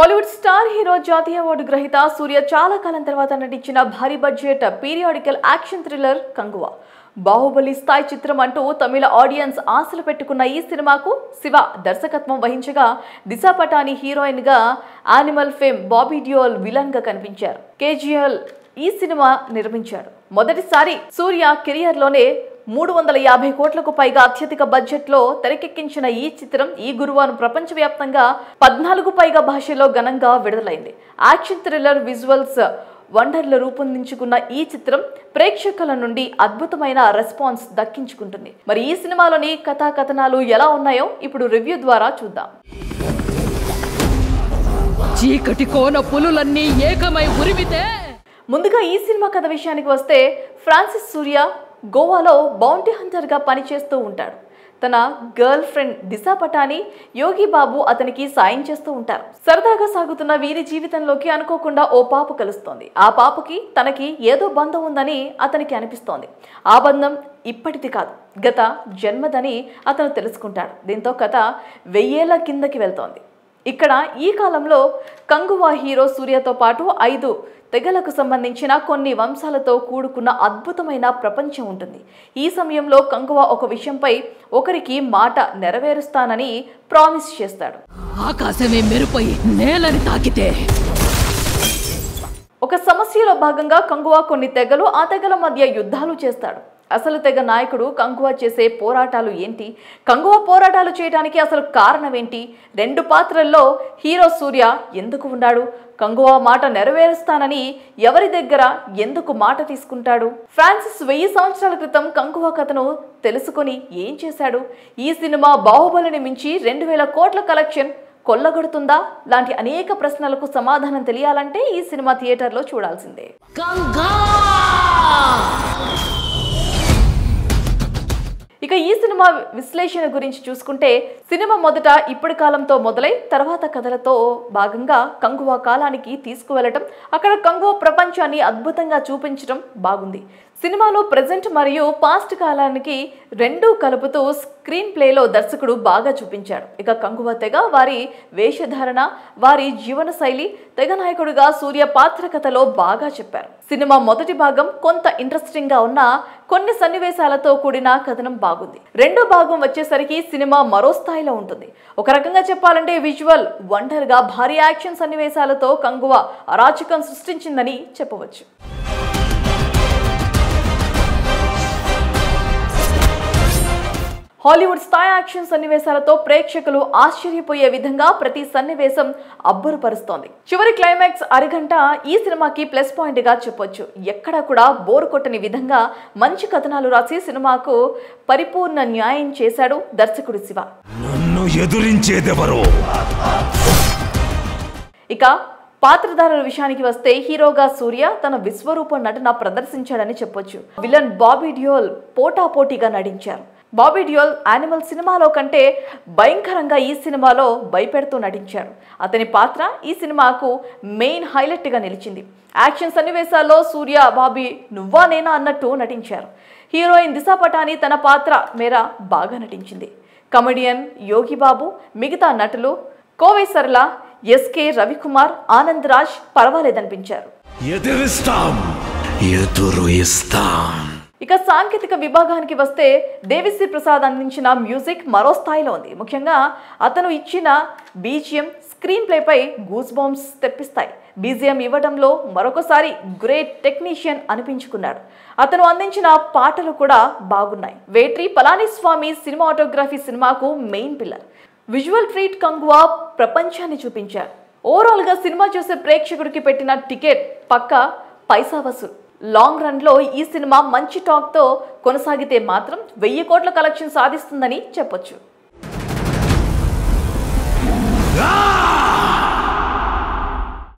Hollywood star hero జాతీయ award గ్రహీత సూర్య చాలా కాలం తర్వాత నటించిన భారీ budget periodical action thriller Kanguva. Baahubali స్థాయి చిత్రం అంటూ తమిళ ఆడియన్స్ ఆశలు పెట్టుకున్న ఈ సినిమాకు శివ దర్శకత్వం వహించగా దిశా పటాని హీరోయిన్ గా, animal fame Bobby Deol villain గా కనిపించారు. కేజీఎల్ ఈ సినిమా నిర్మించాడు. మొదటిసారి సూర్య కెరియర్ లోనే 350 కోట్లకు పైగా అత్యధిక బడ్జెట్ లో తెరకెక్కించిన ఈ చిత్రం ఈ గురువారం ప్రపంచవ్యాప్తంగా 14 పైగా భాషల్లో ఘనంగా విడుదలైంది. యాక్షన్ థ్రిల్లర్ విజువల్స్ వండర్లు రూపొందించుకున్న ఈ చిత్రం ప్రేక్షకుల నుండి అద్భుతమైన రెస్పాన్స్ దక్కించుకుంటుంది. మరి ఈ సినిమాలోని కథాకథనాలు ఎలా ఉన్నాయో ఇప్పుడు రివ్యూ ద్వారా చూద్దాం. చీకటి కోన పులులన్నీ ఏకమై ఉరిమితే. ముందుగా ఈ సినిమా కథ విషయానికి వస్తే, ఫ్రాన్సిస్ సూర్య గోవాలో బౌంటీ హంటర్ గా పనిచేస్తూ ఉంటాడు. తన గర్ల్ ఫ్రెండ్ దిశా పటాని, యోగి బాబు అతనికి సాయం చేస్తూ ఉంటారు. సరదాగా సాగుతున్న వీరి జీవితంలోకి అనుకోకుండా ఓ పాప కలుస్తోంది. ఆ పాపకి తనకి ఏదో బంధం ఉందని అతనికి అనిపిస్తోంది. ఆ బంధం ఇప్పటిది కాదు, గత జన్మదని అతను తెలుసుకుంటాడు. దీంతో కథ 1000 ఏళ్ల కిందకి వెళ్తోంది. ఇక్కడ ఈ కాలంలో కంగువా హీరో సూర్యతో పాటు 5 తెగలకు సంబంధించిన కొన్ని వంశాలతో కూడుకున్న అద్భుతమైన ప్రపంచం ఉంటుంది. ఈ సమయంలో కంగువా ఒక విషయంపై ఒకరికి మాట నెరవేరుస్తానని ప్రామిస్ చేస్తాడు. ఆకాశమే మెరుపై నేలని తాకితే. ఒక సమస్యలో భాగంగా కంగువా కొన్ని తెగలు, ఆ తెగల మధ్య యుద్ధాలు చేస్తాడు. అసలు తెగ నాయకుడు కంగువా చేసే పోరాటాలు ఏంటి, కంగువా పోరాటాలు చేయడానికి అసలు కారణం ఏంటి, 2 పాత్రల్లో హీరో సూర్య ఎందుకు ఉన్నాడు, కంగువా మాట నెరవేరుస్తానని ఎవరి దగ్గర ఎందుకు మాట తీసుకుంటాడు, ఫ్రాన్సిస్ 1000 సంవత్సరాల క్రితం కంగువా కథను తెలుసుకొని ఏం చేశాడు, ఈ సినిమా బాహుబలిని మించి 2000 కోట్ల కలెక్షన్ కొల్లగొడుతుందా లాంటి అనేక ప్రశ్నలకు సమాధానం తెలియాలంటే ఈ సినిమా థియేటర్లో చూడాల్సిందే. ఇక ఈ సినిమా విశ్లేషణ గురించి చూసుకుంటే, సినిమా మొదట ఇప్పటి కాలంతో మొదలై తర్వాత కథలతో భాగంగా కంగువా కాలానికి తీసుకువెళ్లటం, అక్కడ కంగువా ప్రపంచాన్ని అద్భుతంగా చూపించడం బాగుంది. సినిమాలో ప్రెజెంట్ మరియు పాస్ట్ కాలానికి 2 కలుపుతూ స్క్రీన్ ప్లేలో దర్శకుడు బాగా చూపించాడు. ఇక కంగువా తెగ, వారి వేషధారణ, వారి జీవన శైలి, తెగ నాయకుడిగా సూర్య పాత్ర కథలో బాగా చెప్పారు. సినిమా మొదటి భాగం కొంత ఇంట్రెస్టింగ్ గా ఉన్నా కొన్ని సన్నివేశాలతో కూడిన కథనం బాగుంది. 2వ భాగం వచ్చేసరికి సినిమా మరో స్థాయిలో ఉంటుంది. ఒక రకంగా చెప్పాలంటే విజువల్ వండర్ గా భారీ యాక్షన్ సన్నివేశాలతో కంగువా అరాచకం సృష్టించిందని చెప్పవచ్చు. హాలీవుడ్ స్థాయి యాక్షన్ సన్నివేశాలతో ప్రేక్షకులు ఆశ్చర్యపోయే విధంగా ప్రతి సన్నివేశం అబ్బురుపరుస్తోంది. చివరి క్లైమాక్స్ అరగంట ఈ సినిమాకి ప్లస్ పాయింట్ గా చెప్పొచ్చు. ఎక్కడ కూడా బోర్ కొట్టని విధంగా మంచి కథనాలు రాసి సినిమాకు పరిపూర్ణ న్యాయం చేశాడు దర్శకుడు శివ. నన్ను ఎదురించేదెవరో. ఇక పాత్రధారుల విషయానికి వస్తే, హీరోగా సూర్య తన విశ్వరూప నటన ప్రదర్శించాడని చెప్పొచ్చు. విలన్ బాబీ డియోల్ పోటాపోటీగా నటించారు. బాబీ డియోల్ యానిమల్ సినిమాలో కంటే భయంకరంగా ఈ సినిమాలో భయపెడుతూ నటించాడు. అతని పాత్ర ఈ సినిమాకు మెయిన్ హైలైట్ గా నిలిచింది. యాక్షన్ సన్నివేశాల్లో సూర్య, బాబీ నువ్వా నేనా అన్నట్టు నటించారు. హీరోయిన్ దిశా పటాని తన పాత్ర మేర బాగా నటించింది. కమెడియన్ యోగి బాబు, మిగతా నటులు కోవై సరళ, ఎస్కే రవికుమార్, ఆనంద్ రాజ్ పర్వాలేదనిపించారు. ఇక సాంకేతిక విభాగానికి వస్తే, దేవిశ్రీ ప్రసాద్ అందించిన మ్యూజిక్ మరో స్థాయిలో ఉంది. ముఖ్యంగా అతను ఇచ్చిన బీజిఎం స్క్రీన్ ప్లేపై గూస్ బాంబ్స్ తెప్పిస్తాయి. బీజిఎం ఇవ్వడంలో మరొకసారి గ్రేట్ టెక్నీషియన్ అనిపించుకున్నాడు. అతను అందించిన పాటలు కూడా బాగున్నాయి. వేట్రి పళనిస్వామి సినిమాటోగ్రఫీ సినిమాకు main pillar. Visual treat Kanguva ప్రపంచాన్ని చూపించారు. ఓవరాల్ గా సినిమా చూసే ప్రేక్షకుడికి పెట్టిన టికెట్ పక్క పైసా వసూలు. లాంగ్ రన్ లో ఈ సినిమా మంచి టాక్ తో కొనసాగితే మాత్రం 1000 కోట్ల కలెక్షన్ సాధిస్తుందని చెప్పొచ్చు.